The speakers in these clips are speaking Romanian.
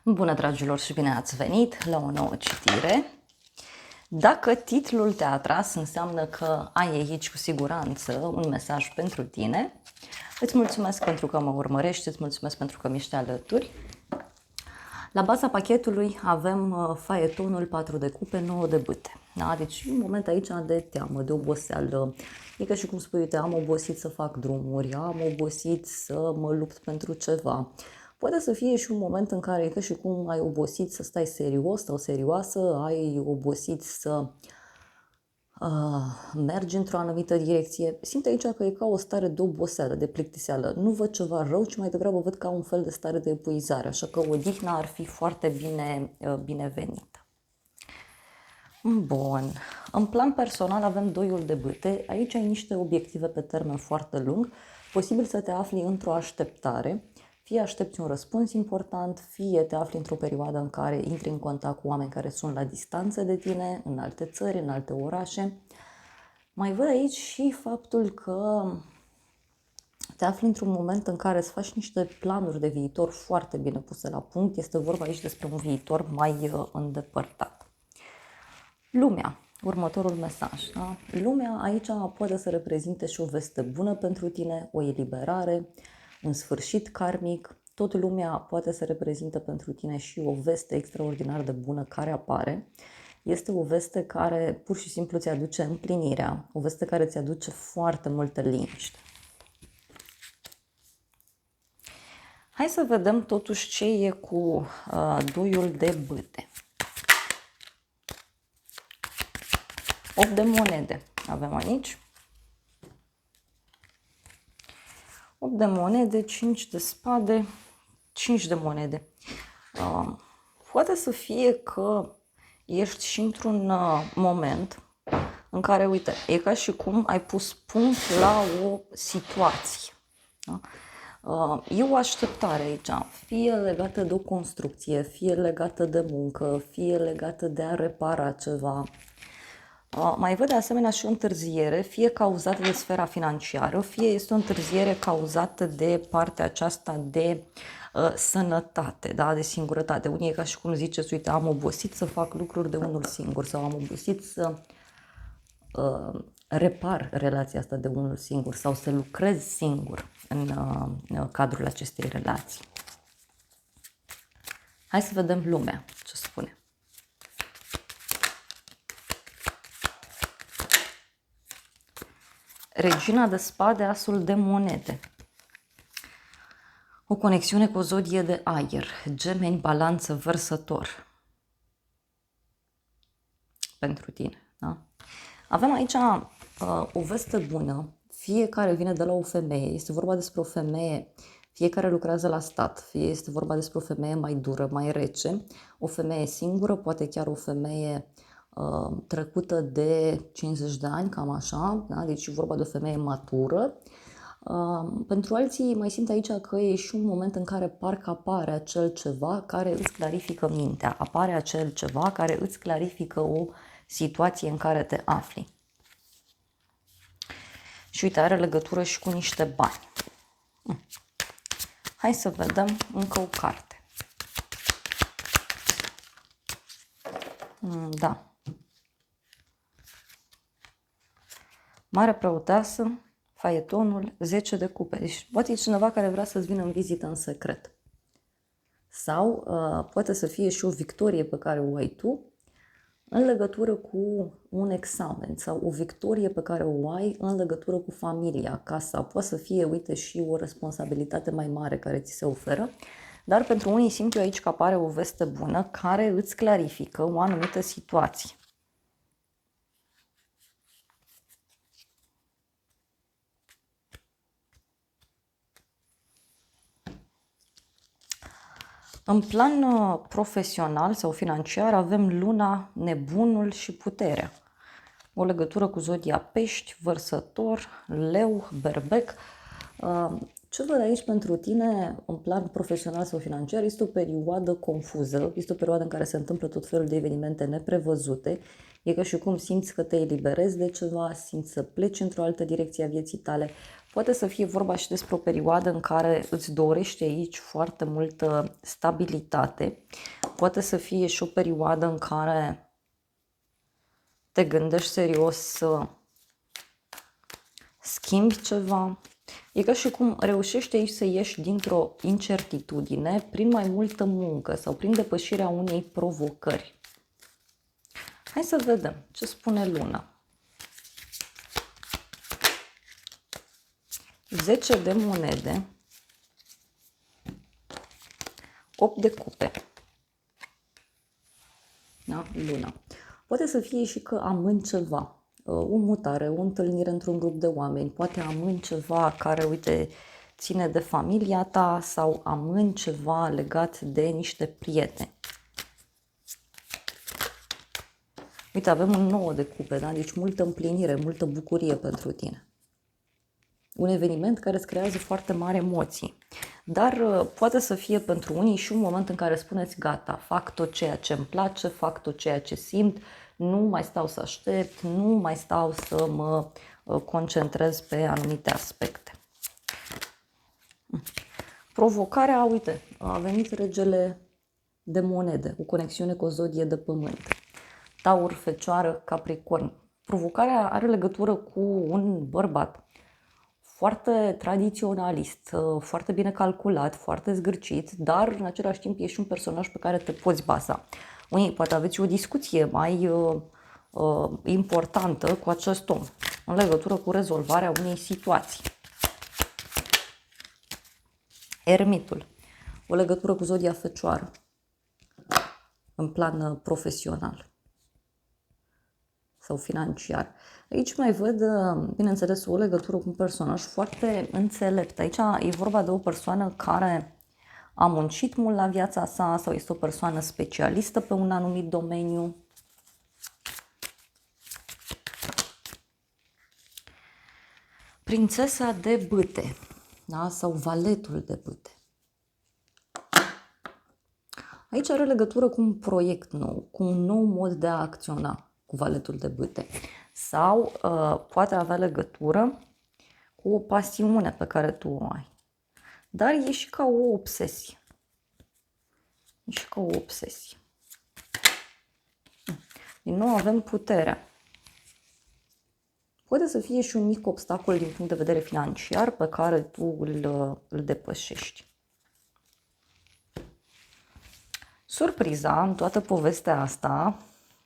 Bună, dragilor, și bine ați venit la o nouă citire. Dacă titlul te-a atras, înseamnă că ai aici cu siguranță un mesaj pentru tine. Îți mulțumesc pentru că mă urmărești, îți mulțumesc pentru că mi-ești alături. La baza pachetului avem faetonul 4 de cupe, 9 de bâte. Da? Deci un moment aici de teamă, de oboseală. E ca și cum spui, uite, am obosit să fac drumuri, am obosit să mă lupt pentru ceva. Poate să fie și un moment în care e ca și cum ai obosit să stai serios sau serioasă, ai obosit să mergi într-o anumită direcție. Simt aici că e ca o stare de oboseală, de plictiseală. Nu văd ceva rău, ci mai degrabă văd ca un fel de stare de epuizare, așa că odihna ar fi foarte binevenită. Bun. În plan personal avem doiul de bâte. Aici ai niște obiective pe termen foarte lung. Posibil să te afli într-o așteptare. Fie aștepți un răspuns important, fie te afli într-o perioadă în care intri în contact cu oameni care sunt la distanță de tine, în alte țări, în alte orașe. Mai văd aici și faptul că te afli într-un moment în care îți faci niște planuri de viitor foarte bine puse la punct. Este vorba aici despre un viitor mai îndepărtat. Lumea, următorul mesaj. Da? Lumea aici poate să reprezinte și o veste bună pentru tine, o eliberare, un sfârșit karmic. Tot lumea poate să reprezinte pentru tine și o veste extraordinar de bună care apare. Este o veste care pur și simplu ți aduce împlinirea, o veste care ți aduce foarte multă liniște. Hai să vedem totuși ce e cu doiul de bâte. 8 de monede avem aici. 8 de monede, 5 de spade, 5 de monede. Poate să fie că ești și într-un moment în care, uite, e ca și cum ai pus punct la o situație. Da? E o așteptare aici, fie legată de o construcție, fie legată de muncă, fie legată de a repara ceva. Mai văd de asemenea și o întârziere, fie cauzată de sfera financiară, fie este o întârziere cauzată de partea aceasta de sănătate, da? De singurătate. Unii e ca și cum ziceți, uite, am obosit să fac lucruri de unul singur sau am obosit să repar relația asta de unul singur sau să lucrez singur în cadrul acestei relații. Hai să vedem lumea ce spune. Regina de spade, asul de monede. O conexiune cu o zodie de aer, Gemeni, Balanță, Vărsător. Pentru tine, da? Avem aici o veste bună, fiecare vine de la o femeie, este vorba despre o femeie, fie care lucrează la stat, fie este vorba despre o femeie mai dură, mai rece, o femeie singură, poate chiar o femeie trecută de 50 de ani, cam așa, da? Deci e vorba de o femeie matură. Pentru alții mai simt aici că e și un moment în care parcă apare acel ceva care îți clarifică mintea, apare acel ceva care îți clarifică o situație în care te afli. Și uite, are legătură și cu niște bani. Hai să vedem încă o carte. Da. Mare preoteasă, faetonul, 10 de cupe. Deci poate e cineva care vrea să-ți vină în vizită în secret. Sau poate să fie și o victorie pe care o ai tu în legătură cu un examen sau o victorie pe care o ai în legătură cu familia, casa. Poate să fie, uite, și o responsabilitate mai mare care ți se oferă, dar pentru unii simt eu aici că apare o veste bună care îți clarifică o anumită situație. În plan profesional sau financiar avem luna, nebunul și puterea. O legătură cu zodia pești, vărsător, leu, berbec. Ce văd aici pentru tine în plan profesional sau financiar este o perioadă confuză, este o perioadă în care se întâmplă tot felul de evenimente neprevăzute. E ca și cum simți că te eliberezi de ceva, simți să pleci într-o altă direcție a vieții tale. Poate să fie vorba și despre o perioadă în care îți dorești aici foarte multă stabilitate. Poate să fie și o perioadă în care te gândești serios să schimbi ceva. E ca și cum reușești aici să ieși dintr-o incertitudine prin mai multă muncă sau prin depășirea unei provocări. Hai să vedem ce spune Luna. 10 de monede, 8 de cupe. Da? Luna. Poate să fie și că amâni ceva, o mutare, o întâlnire într-un grup de oameni, poate amâni ceva care, uite, ține de familia ta sau amâni ceva legat de niște prieteni. Uite, avem un 9 de cupe, da? Deci multă împlinire, multă bucurie pentru tine. Un eveniment care îți creează foarte mari emoții. Dar poate să fie pentru unii și un moment în care spuneți gata, fac tot ceea ce îmi place, fac tot ceea ce simt, nu mai stau să aștept, nu mai stau să mă concentrez pe anumite aspecte. Provocarea, uite, a venit regele de monede, o conexiune cu o zodie de pământ. Taur, Fecioară, Capricorn. Provocarea are legătură cu un bărbat foarte tradiționalist, foarte bine calculat, foarte zgârcit, dar în același timp e și un personaj pe care te poți baza. Unii poate aveți o discuție mai importantă cu acest om în legătură cu rezolvarea unei situații. Ermitul, o legătură cu zodia Fecioară în plan profesional sau financiar. Aici mai văd, bineînțeles, o legătură cu un personaj foarte înțelept. Aici e vorba de o persoană care a muncit mult la viața sa sau este o persoană specialistă pe un anumit domeniu. Prințesa de bâte, da? Sau valetul de bâte. Aici are legătură cu un proiect nou, cu un nou mod de a acționa cu valetul de bâte. Sau poate avea legătură cu o pasiune pe care tu o ai. Dar e și ca o obsesie. E și ca o obsesie. Din nou avem puterea. Poate să fie și un mic obstacol din punct de vedere financiar pe care tu îl depășești. Surpriza în toată povestea asta,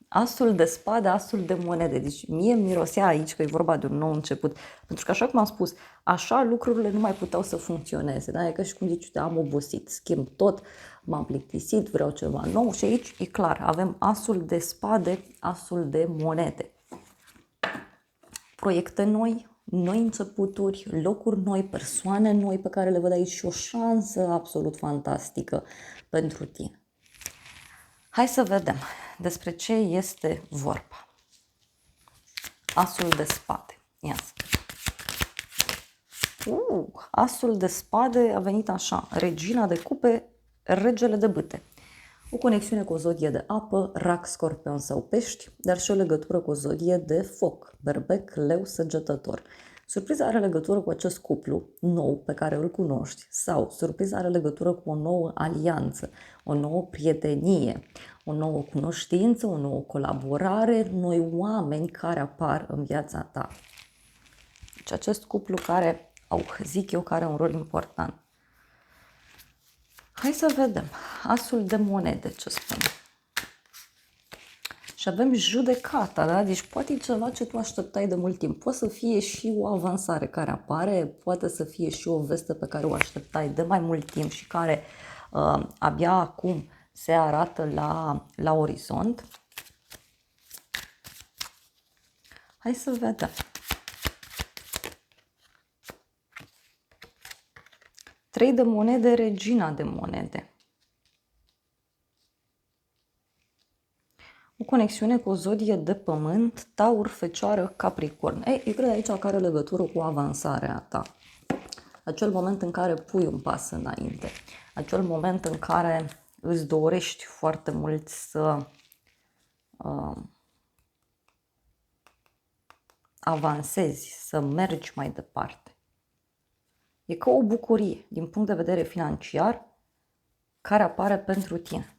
asul de spade, asul de monede. Deci mie mirosea aici că e vorba de un nou început. Pentru că, așa cum am spus, așa lucrurile nu mai puteau să funcționeze. Da? E ca și cum zici, uite, am obosit, schimb tot, m-am plictisit, vreau ceva nou. Și aici e clar, avem asul de spade, asul de monede. Proiecte noi, noi începuturi, locuri noi, persoane noi pe care le văd aici și o șansă absolut fantastică pentru tine. Hai să vedem despre ce este vorba. Asul de spade. Ia să. Asul de spade a venit așa. Regina de cupe, regele de bâte. O conexiune cu o zodie de apă, rac, scorpion sau pești, dar și o legătură cu o zodie de foc, berbec, leu, săgetător. Surpriza are legătură cu acest cuplu nou pe care îl cunoști sau surpriza are legătură cu o nouă alianță, o nouă prietenie, o nouă cunoștință, o nouă colaborare, noi oameni care apar în viața ta. Deci acest cuplu care, zic eu, că are un rol important. Hai să vedem. Asul de monede, ce spune. Și avem judecata, da? Deci poate e ceva ce tu așteptai de mult timp. Poate să fie și o avansare care apare, poate să fie și o veste pe care o așteptai de mai mult timp și care abia acum se arată la orizont. Hai să vedem. 3 de monede, regina de monede. O conexiune cu o zodie de pământ, Taur, Fecioară, Capricorn. Ei, eu cred aici că are legătură cu avansarea ta. Acel moment în care pui un pas înainte. Acel moment în care îți dorești foarte mult să avansezi, să mergi mai departe. E ca o bucurie din punct de vedere financiar care apare pentru tine.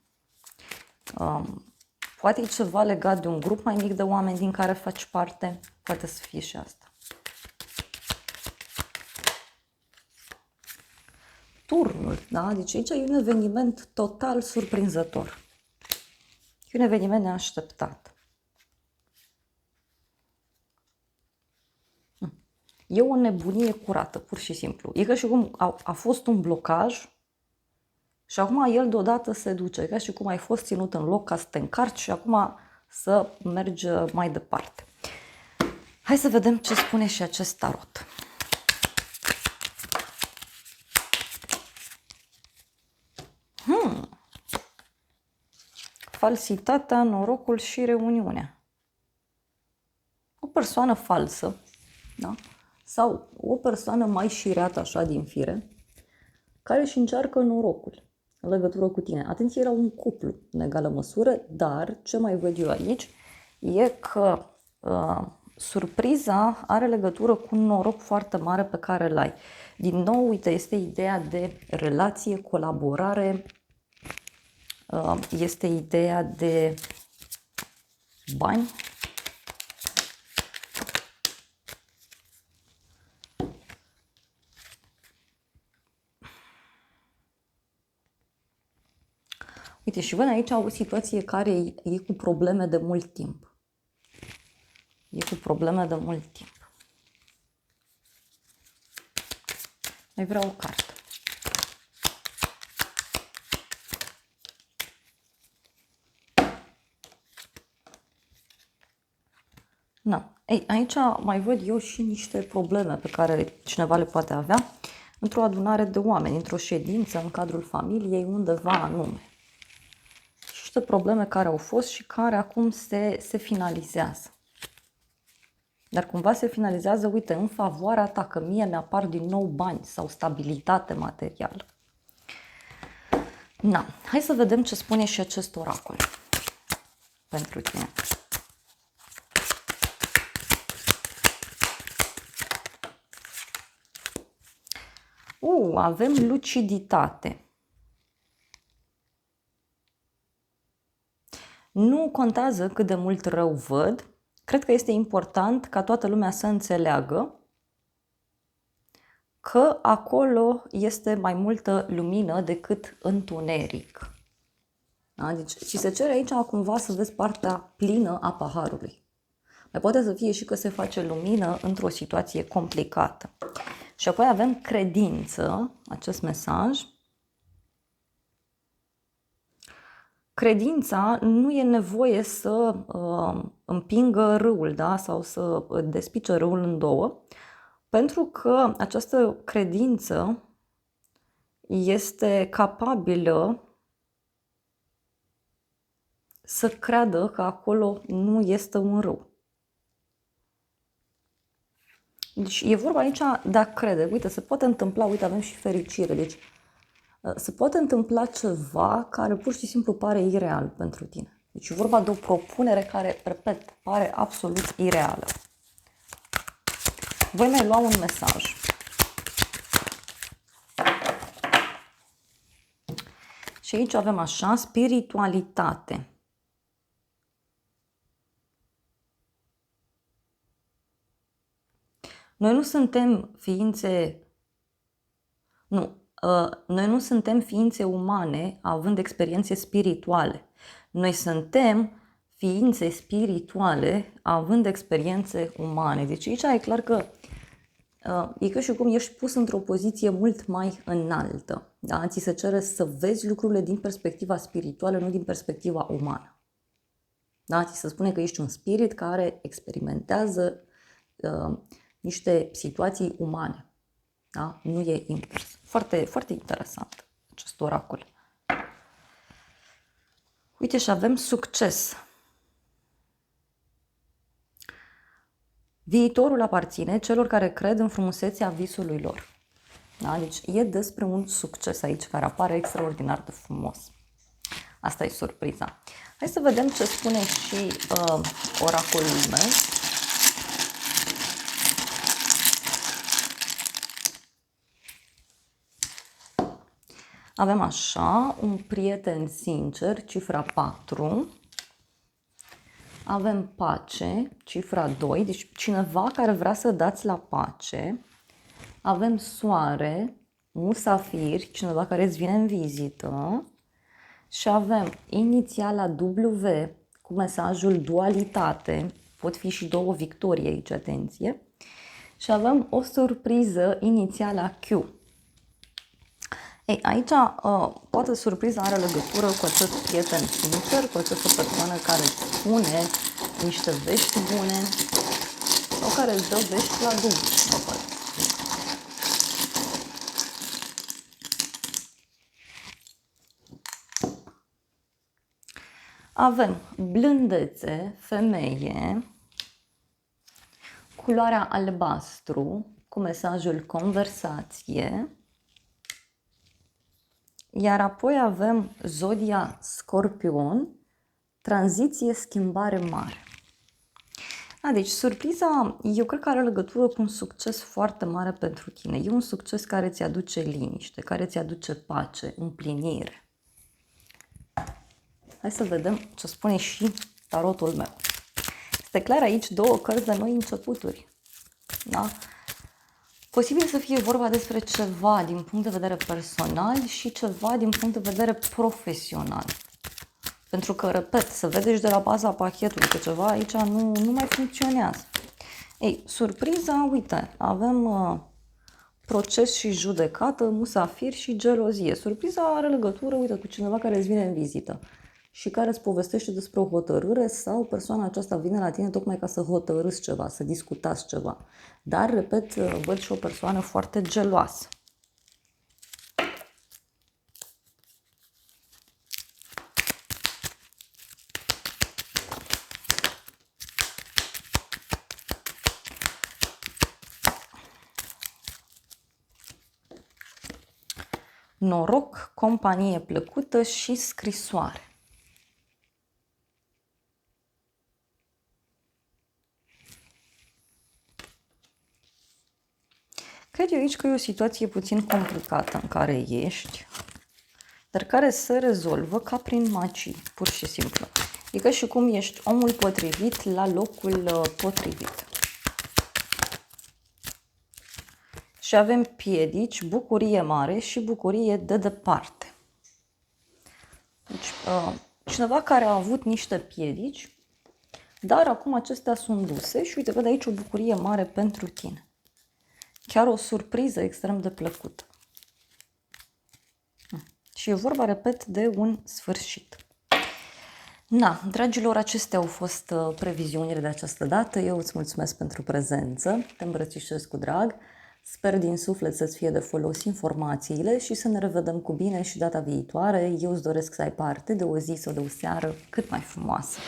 Poate e ceva legat de un grup mai mic de oameni din care faci parte, poate să fie și asta. Turnul, da? Deci aici e un eveniment total surprinzător. E un eveniment neașteptat. E o nebunie curată, pur și simplu. E ca și cum a fost un blocaj și acum el deodată se duce. E ca și cum ai fost ținut în loc ca să te încarci și acum să mergi mai departe. Hai să vedem ce spune și acest tarot. Falsitatea, norocul și reuniunea. O persoană falsă, da? Sau o persoană mai șireată așa din fire, care își încearcă norocul în legătură cu tine. Atenție, era un cuplu în egală măsură, dar ce mai văd eu aici e că surpriza are legătură cu un noroc foarte mare pe care îl ai. Din nou, uite, este ideea de relație, colaborare, este ideea de bani. Uite, și văd aici o situație care e cu probleme de mult timp. E cu probleme de mult timp. Mai vreau o carte. Na. Ei, aici mai văd eu și niște probleme pe care cineva le poate avea într-o adunare de oameni, într-o ședință, în cadrul familiei, undeva anume. Și niște probleme care au fost și care acum se finalizează. Dar cumva se finalizează, uite, în favoarea ta, că mie mi-apar din nou bani sau stabilitate materială. Na, hai să vedem ce spune și acest oracol pentru tine. Avem luciditate. Nu contează cât de mult rău văd, cred că este important ca toată lumea să înțeleagă că acolo este mai multă lumină decât întuneric. Da? Deci, și se cere aici cumva să vezi partea plină a paharului. Mai poate să fie și că se face lumină într-o situație complicată. Și apoi avem credință, acest mesaj. Credința nu e nevoie să împingă râul, da? Sau să despice râul în două, pentru că această credință este capabilă să creadă că acolo nu este un râu. Deci e vorba aici de a crede. Uite, se poate întâmpla, uite, avem și fericire. Deci se poate întâmpla ceva care pur și simplu pare ireal pentru tine. Deci e vorba de o propunere care, repet, pare absolut ireală. Voi mai lua un mesaj. Și aici avem așa, spiritualitate. Noi nu suntem ființe... Noi nu suntem ființe umane având experiențe spirituale. Noi suntem ființe spirituale având experiențe umane. Deci aici e clar că e ca și cum ești pus într-o poziție mult mai înaltă. Da? Ți se cere să vezi lucrurile din perspectiva spirituală, nu din perspectiva umană. Da? Ți se spune că ești un spirit care experimentează niște situații umane. Da? Nu e invers. Foarte, foarte interesant acest oracol. Uite, și avem succes. Viitorul aparține celor care cred în frumusețea visului lor. Da? Deci e despre un succes aici care apare extraordinar de frumos. Asta e surpriza. Hai să vedem ce spune și oracolul meu. Avem așa, un prieten sincer, cifra 4. Avem pace, cifra 2, deci cineva care vrea să dați la pace. Avem soare, musafir, cineva care îți vine în vizită. Și avem inițiala W cu mesajul dualitate, pot fi și două victorii aici, atenție. Și avem o surpriză inițiala Q. Ei, aici poate surpriza are legătură cu acest prieten sincer, cu această persoană care îți spune niște vești bune sau care îți dă vești la dublu. Avem blândețe, femeie, culoarea albastru cu mesajul conversație, iar apoi avem zodia Scorpion, tranziție, schimbare mare. Deci surpriza, eu cred că are legătură cu un succes foarte mare pentru tine. E un succes care ți aduce liniște, care ți aduce pace, împlinire. Hai să vedem ce spune și tarotul meu. Este clar aici două cărți de noi începuturi. Da? Posibil să fie vorba despre ceva din punct de vedere personal și ceva din punct de vedere profesional. Pentru că, repet, se vede și de la baza pachetului că ceva aici nu mai funcționează. Ei, surpriza, uite, avem proces și judecată, musafir și gelozie. Surpriza are legătură, uite, cu cineva care îți vine în vizită și care îți povestește despre o hotărâre sau persoana aceasta vine la tine tocmai ca să hotărâți ceva, să discutați ceva. Dar, repet, văd și o persoană foarte geloasă. Noroc, companie plăcută și scrisoare. Cred eu aici că e o situație puțin complicată în care ești, dar care se rezolvă ca prin magie, pur și simplu. E ca și cum ești omul potrivit la locul potrivit. Și avem piedici, bucurie mare și bucurie de departe. Deci, cineva care a avut niște piedici, dar acum acestea sunt duse și uite, văd aici o bucurie mare pentru tine. Chiar o surpriză extrem de plăcută. Și e vorba, repet, de un sfârșit. Na, dragilor, acestea au fost previziunile de această dată. Eu îți mulțumesc pentru prezență, te îmbrățișez cu drag. Sper din suflet să-ți fie de folos informațiile și să ne revedem cu bine și data viitoare. Eu îți doresc să ai parte de o zi sau de o seară cât mai frumoasă.